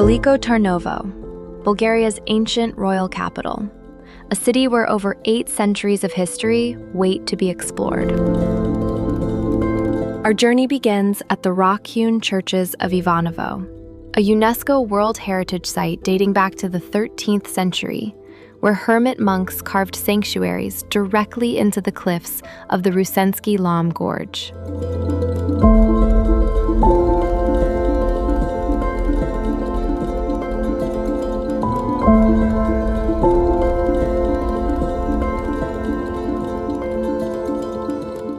Veliko Tarnovo, Bulgaria's ancient royal capital, a city where over 8 centuries of history wait to be explored. Our journey begins at the Rock-Hewn churches of Ivanovo, a UNESCO World Heritage Site dating back to the 13th century, where hermit monks carved sanctuaries directly into the cliffs of the Rusensky Lam Gorge.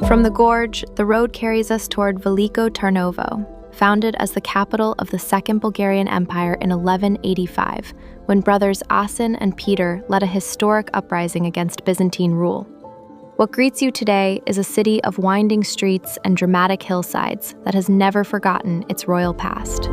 From the gorge, the road carries us toward Veliko Tarnovo, founded as the capital of the Second Bulgarian Empire in 1185, when brothers Asen and Peter led a historic uprising against Byzantine rule. What greets you today is a city of winding streets and dramatic hillsides that has never forgotten its royal past.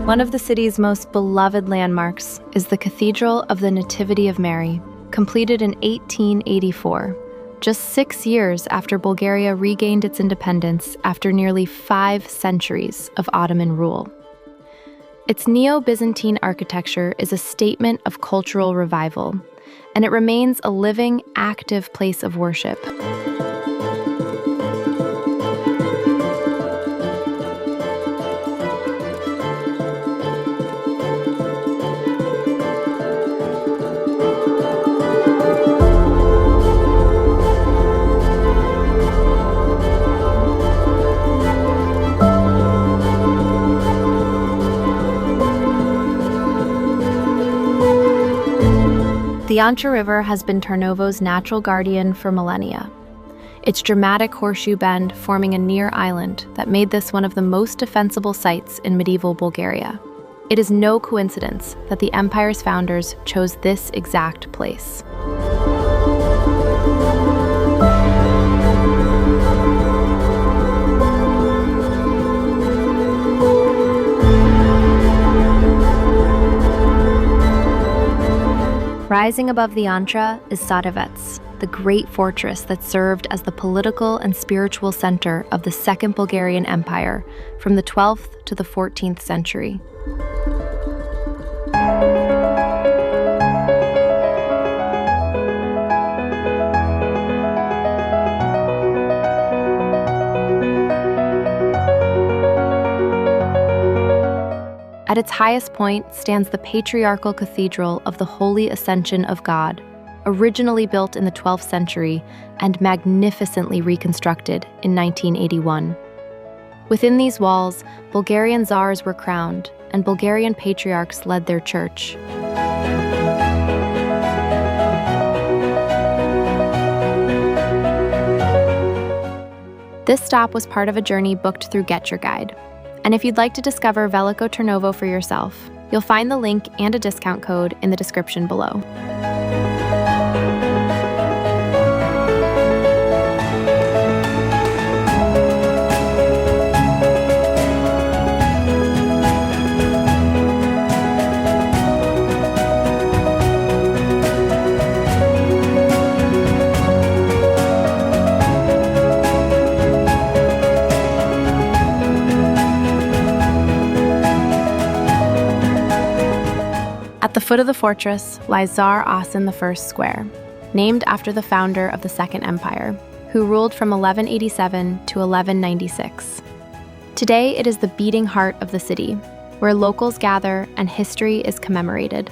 One of the city's most beloved landmarks is the Cathedral of the Nativity of Mary, completed in 1884, just 6 years after Bulgaria regained its independence after nearly 5 centuries of Ottoman rule. Its Neo-Byzantine architecture is a statement of cultural revival, and it remains a living, active place of worship. The Yantra River has been Tarnovo's natural guardian for millennia. Its dramatic horseshoe bend forming a near island that made this one of the most defensible sites in medieval Bulgaria. It is no coincidence that the empire's founders chose this exact place. Rising above the Yantra is Tsarevets, the great fortress that served as the political and spiritual center of the Second Bulgarian Empire from the 12th to the 14th century. At its highest point stands the Patriarchal Cathedral of the Holy Ascension of God, originally built in the 12th century and magnificently reconstructed in 1981. Within these walls, Bulgarian czars were crowned, and Bulgarian patriarchs led their church. This stop was part of a journey booked through GetYourGuide. And if you'd like to discover Veliko Tarnovo for yourself, you'll find the link and a discount code in the description below. At the foot of the fortress lies Tsar Asen I Square, named after the founder of the Second Empire, who ruled from 1187 to 1196. Today it is the beating heart of the city, where locals gather and history is commemorated.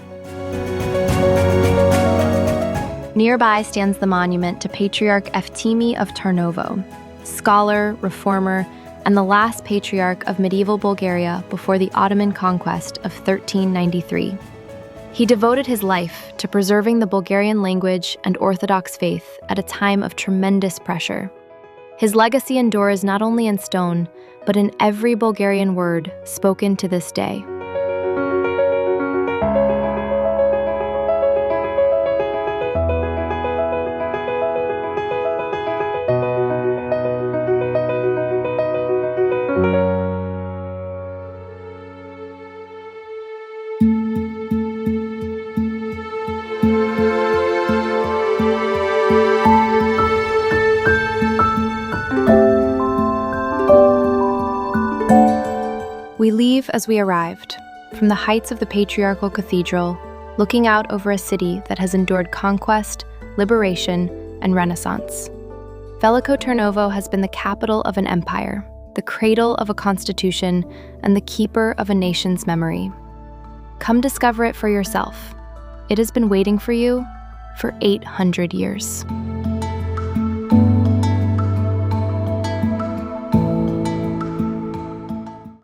Nearby stands the monument to Patriarch Evtimii of Tarnovo, scholar, reformer, and the last patriarch of medieval Bulgaria before the Ottoman conquest of 1393. He devoted his life to preserving the Bulgarian language and Orthodox faith at a time of tremendous pressure. His legacy endures not only in stone, but in every Bulgarian word spoken to this day. Observe as we arrived, from the heights of the Patriarchal Cathedral, looking out over a city that has endured conquest, liberation, and renaissance. Veliko Tarnovo has been the capital of an empire, the cradle of a constitution, and the keeper of a nation's memory. Come discover it for yourself. It has been waiting for you for 800 years.